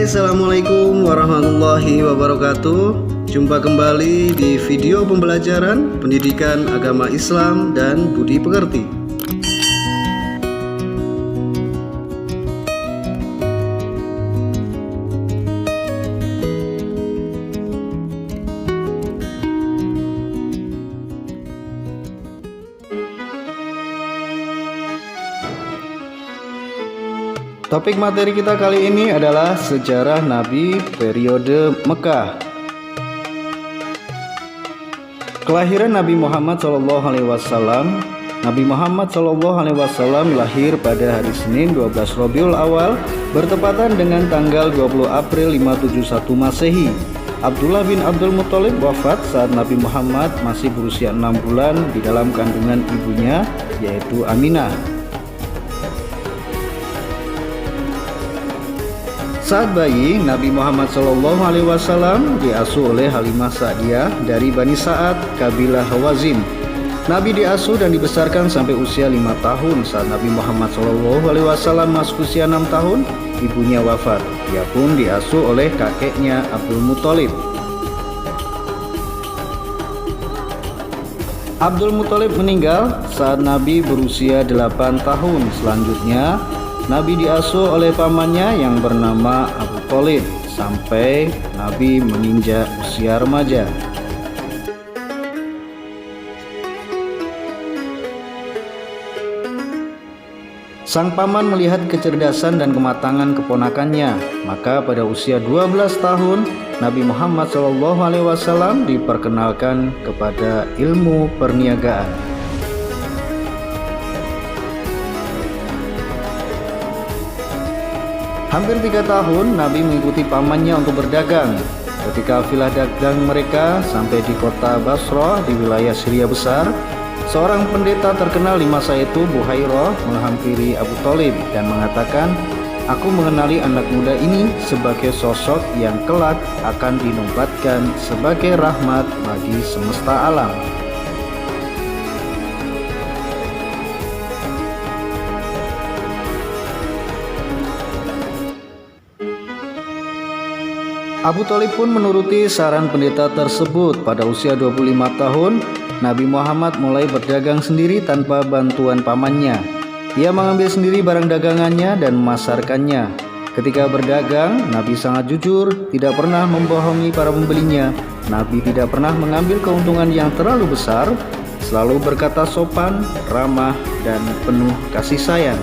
Assalamualaikum warahmatullahi wabarakatuh. Jumpa kembali di video pembelajaran pendidikan agama Islam dan budi pekerti. Topik materi kita kali ini adalah sejarah Nabi periode Mekah. Kelahiran Nabi Muhammad SAW. Nabi Muhammad SAW lahir pada hari Senin 12 Rabiul Awal bertepatan dengan tanggal 20 April 571 Masehi. Abdullah bin Abdul Muthalib wafat saat Nabi Muhammad masih berusia 6 bulan di dalam kandungan ibunya, yaitu Aminah. Saat bayi, Nabi Muhammad SAW diasuh oleh Halimah Sa'diyah dari Bani Sa'ad, kabilah Hawazin. Nabi diasuh dan dibesarkan sampai usia 5 tahun. Saat Nabi Muhammad SAW masuk usia 6 tahun, ibunya wafat. Ia pun diasuh oleh kakeknya Abdul Muthalib. Abdul Muthalib meninggal saat Nabi berusia 8 tahun. Selanjutnya, Nabi diasuh oleh pamannya yang bernama Abu Thalib sampai Nabi menginjak usia remaja. Sang paman melihat kecerdasan dan kematangan keponakannya, maka pada usia 12 tahun Nabi Muhammad SAW diperkenalkan kepada ilmu perniagaan. Hampir 3 tahun Nabi mengikuti pamannya untuk berdagang. Ketika kafilah dagang mereka sampai di kota Basrah di wilayah Syria besar, seorang pendeta terkenal di masa itu, Buhairah, menghampiri Abu Thalib dan mengatakan, "Aku mengenali anak muda ini sebagai sosok yang kelak akan dinobatkan sebagai rahmat bagi semesta alam." Abu Thalib pun menuruti saran pendeta tersebut. Pada usia 25 tahun, Nabi Muhammad mulai berdagang sendiri tanpa bantuan pamannya. Ia mengambil sendiri barang dagangannya dan memasarkannya. Ketika berdagang, Nabi sangat jujur, tidak pernah membohongi para pembelinya. Nabi tidak pernah mengambil keuntungan yang terlalu besar, selalu berkata sopan, ramah, dan penuh kasih sayang.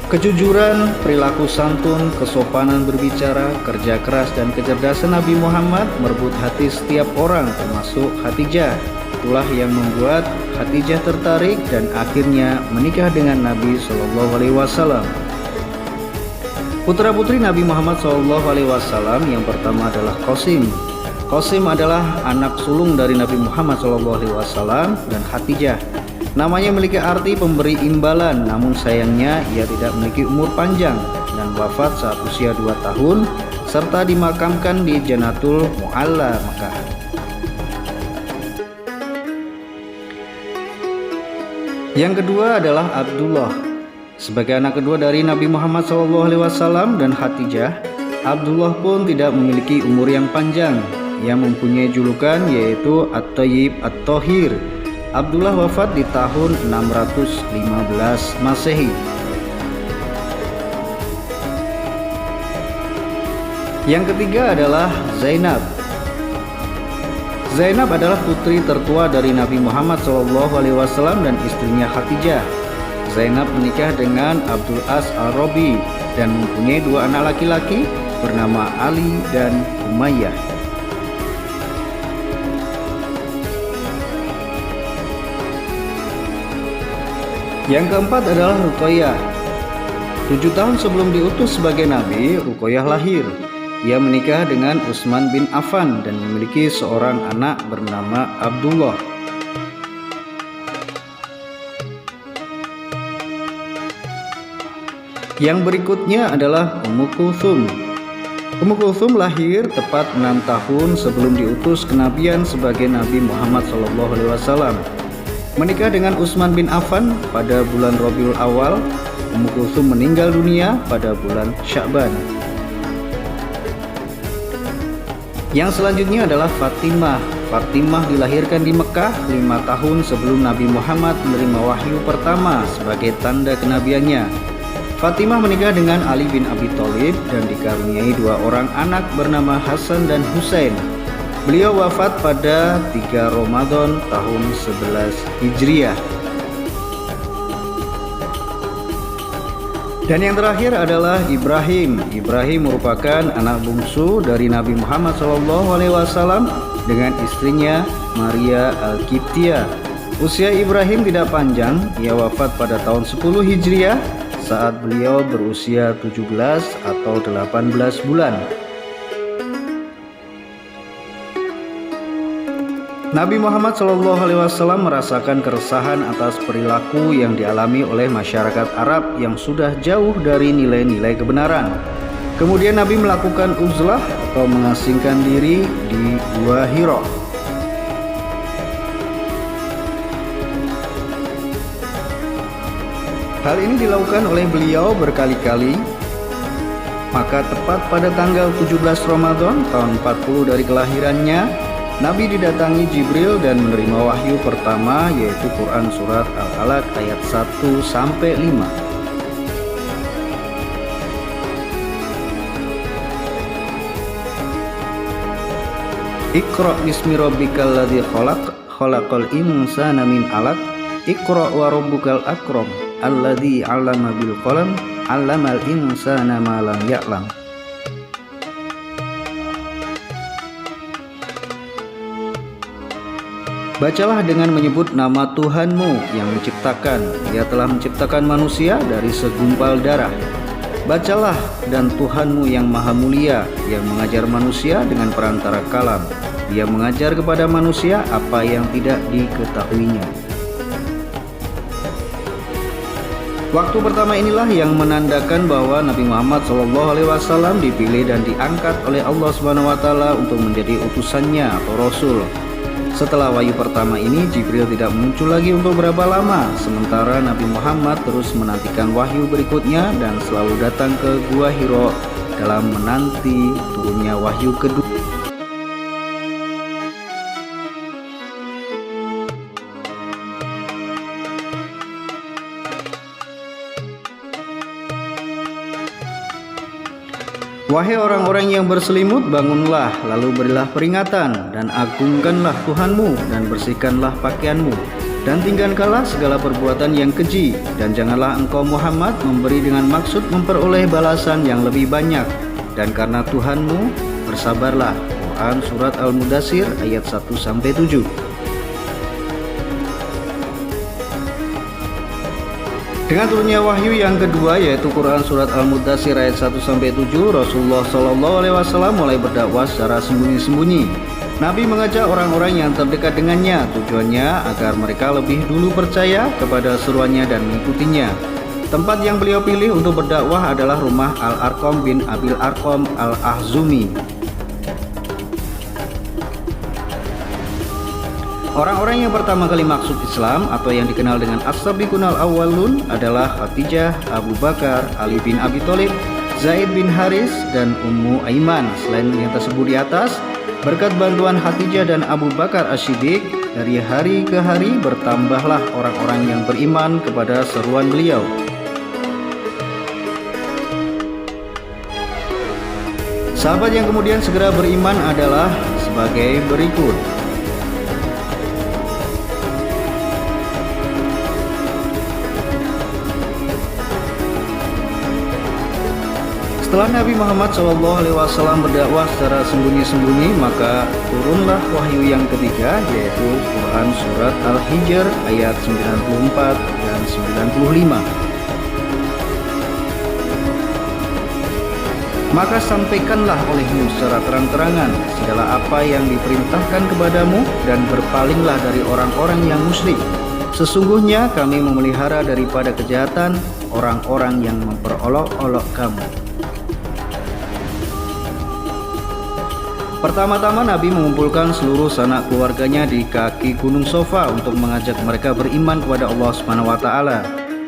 Kejujuran, perilaku santun, kesopanan berbicara, kerja keras, dan kecerdasan Nabi Muhammad merebut hati setiap orang, termasuk Khadijah. Itulah yang membuat Khadijah tertarik dan akhirnya menikah dengan Nabi SAW. Putra-putri Nabi Muhammad SAW yang pertama adalah Qasim. Qasim adalah anak sulung dari Nabi Muhammad SAW dan Khadijah. Namanya memiliki arti pemberi imbalan, namun sayangnya ia tidak memiliki umur panjang dan wafat saat usia 2 tahun serta dimakamkan di Jannatul Mu'alla, Makkah. Yang kedua adalah Abdullah. Sebagai anak kedua dari Nabi Muhammad SAW dan Khadijah, Abdullah pun tidak memiliki umur yang panjang. Ia mempunyai julukan yaitu At-Thayyib At-Thahir. Abdullah wafat di tahun 615 Masehi. Yang ketiga adalah Zainab. Zainab adalah putri tertua dari Nabi Muhammad SAW dan istrinya Khadijah. Zainab menikah dengan Abdul As Al-Rabi dan mempunyai 2 anak laki-laki bernama Ali dan Umayyah. Yang keempat adalah Ruqayyah. 7 tahun sebelum diutus sebagai nabi, Ruqayyah lahir. Ia menikah dengan Utsman bin Affan dan memiliki seorang anak bernama Abdullah. Yang berikutnya adalah Ummu Kulthum. Ummu Kulthum lahir tepat 6 tahun sebelum diutus kenabian sebagai Nabi Muhammad SAW. Menikah dengan Utsman bin Affan pada bulan Rabiul Awal. Ummu Kulsum meninggal dunia pada bulan Sya'ban. Yang selanjutnya adalah Fatimah. Fatimah dilahirkan di Mekah 5 tahun sebelum Nabi Muhammad menerima wahyu pertama sebagai tanda kenabiannya. Fatimah menikah dengan Ali bin Abi Thalib dan dikaruniai 2 orang anak bernama Hasan dan Husain. Beliau wafat pada 3 Ramadan tahun 11 Hijriah. Dan yang terakhir adalah Ibrahim. Ibrahim merupakan anak bungsu dari Nabi Muhammad SAW dengan istrinya Maria Al-Qibtiyah. Usia Ibrahim tidak panjang, ia wafat pada tahun 10 Hijriah saat beliau berusia 17 atau 18 bulan. Nabi Muhammad SAW merasakan keresahan atas perilaku yang dialami oleh masyarakat Arab yang sudah jauh dari nilai-nilai kebenaran. Kemudian Nabi melakukan uzlah atau mengasingkan diri di Gua Hira. Hal ini dilakukan oleh beliau berkali-kali. Maka tepat pada tanggal 17 Ramadan tahun 40 dari kelahirannya, Nabi didatangi Jibril dan menerima wahyu pertama, yaitu Quran Surat Al-Alaq ayat 1-5. Iqra bismi rabbikal ladzi khalaq, khalaqal insana min 'alaq, Iqra wa rabbukal akram, alladzi 'allama bil qalam, 'allamal insana ma lam ya'lam. Bacalah dengan menyebut nama Tuhanmu yang menciptakan. Dia telah menciptakan manusia dari segumpal darah. Bacalah, dan Tuhanmu yang maha mulia yang mengajar manusia dengan perantara kalam. Dia mengajar kepada manusia apa yang tidak diketahuinya. Waktu pertama inilah yang menandakan bahwa Nabi Muhammad SAW dipilih dan diangkat oleh Allah SWT untuk menjadi utusannya atau Rasul. Setelah wahyu pertama ini, Jibril tidak muncul lagi untuk berapa lama, sementara Nabi Muhammad terus menantikan wahyu berikutnya dan selalu datang ke Gua Hira dalam menanti turunnya wahyu kedua. Wahai orang-orang yang berselimut, bangunlah, lalu berilah peringatan, dan agungkanlah Tuhanmu, dan bersihkanlah pakaianmu, dan tinggalkanlah segala perbuatan yang keji, dan janganlah engkau Muhammad memberi dengan maksud memperoleh balasan yang lebih banyak, dan karena Tuhanmu, bersabarlah. Quran Surat Al-Mudaththir ayat 1-7. Dengan turunnya wahyu yang kedua, yaitu Quran Surat Al-Mudaththir ayat 1-7, Rasulullah SAW mulai berdakwah secara sembunyi-sembunyi. Nabi mengajak orang-orang yang terdekat dengannya, tujuannya agar mereka lebih dulu percaya kepada seruannya dan mengikutinya. Tempat yang beliau pilih untuk berdakwah adalah rumah Al-Arqam bin Abil Arqam Al-Ahzumi. Orang-orang yang pertama kali masuk Islam atau yang dikenal dengan As-Sabiqun Al-Awwalun adalah Khadijah, Abu Bakar, Ali bin Abi Thalib, Zaid bin Haris, dan Ummu Aiman. Selain yang tersebut di atas, berkat bantuan Khadijah dan Abu Bakar As-Siddiq, dari hari ke hari bertambahlah orang-orang yang beriman kepada seruan beliau. Sahabat yang kemudian segera beriman adalah sebagai berikut. Setelah Nabi Muhammad SAW berdakwah secara sembunyi-sembunyi, maka turunlah wahyu yang ketiga, yaitu Quran Surat Al-Hijr ayat 94 dan 95. Maka sampaikanlah olehmu secara terang-terangan segala apa yang diperintahkan kepadamu, dan berpalinglah dari orang-orang yang musyrik. Sesungguhnya kami memelihara daripada kejahatan orang-orang yang memperolok-olok kamu. Pertama-tama Nabi mengumpulkan seluruh sanak keluarganya di kaki Gunung Sofa untuk mengajak mereka beriman kepada Allah SWT.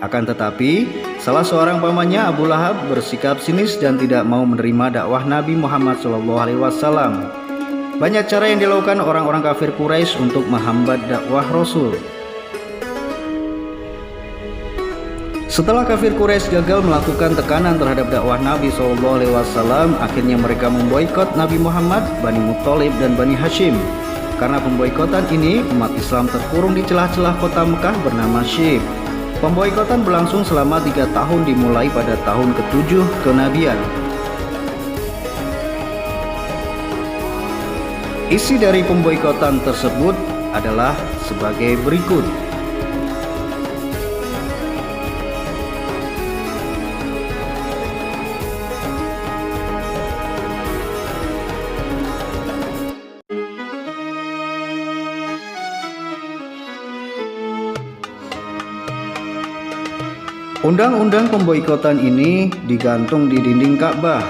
Akan tetapi, salah seorang pamannya Abu Lahab bersikap sinis dan tidak mau menerima dakwah Nabi Muhammad SAW. Banyak cara yang dilakukan orang-orang kafir Quraisy untuk menghambat dakwah Rasul. Setelah kafir Quraisy gagal melakukan tekanan terhadap dakwah Nabi SAW, akhirnya mereka memboikot Nabi Muhammad, Bani Muthalib dan Bani Hashim. Karena pemboikotan ini, umat Islam terkurung di celah-celah kota Mekah bernama Syib. Pemboikotan berlangsung selama 3 tahun dimulai pada tahun ke-7 kenabian. Isi dari pemboikotan tersebut adalah sebagai berikut. Undang-undang pemboikotan ini digantung di dinding Ka'bah.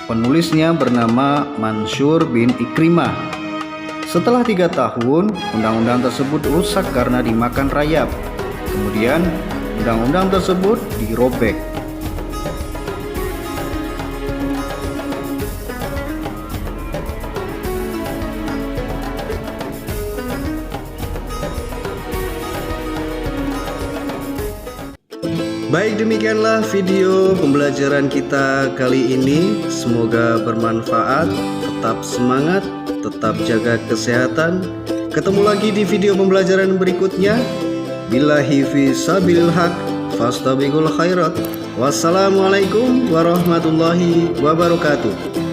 Penulisnya bernama Mansur bin Ikrimah. Setelah 3 tahun, undang-undang tersebut rusak karena dimakan rayap. Kemudian, undang-undang tersebut dirobek. Baik, demikianlah video pembelajaran kita kali ini. Semoga bermanfaat. Tetap semangat, tetap jaga kesehatan. Ketemu lagi di video pembelajaran berikutnya. Billahi fi sabilil haq fastabiqul khairat. Wassalamualaikum warahmatullahi wabarakatuh.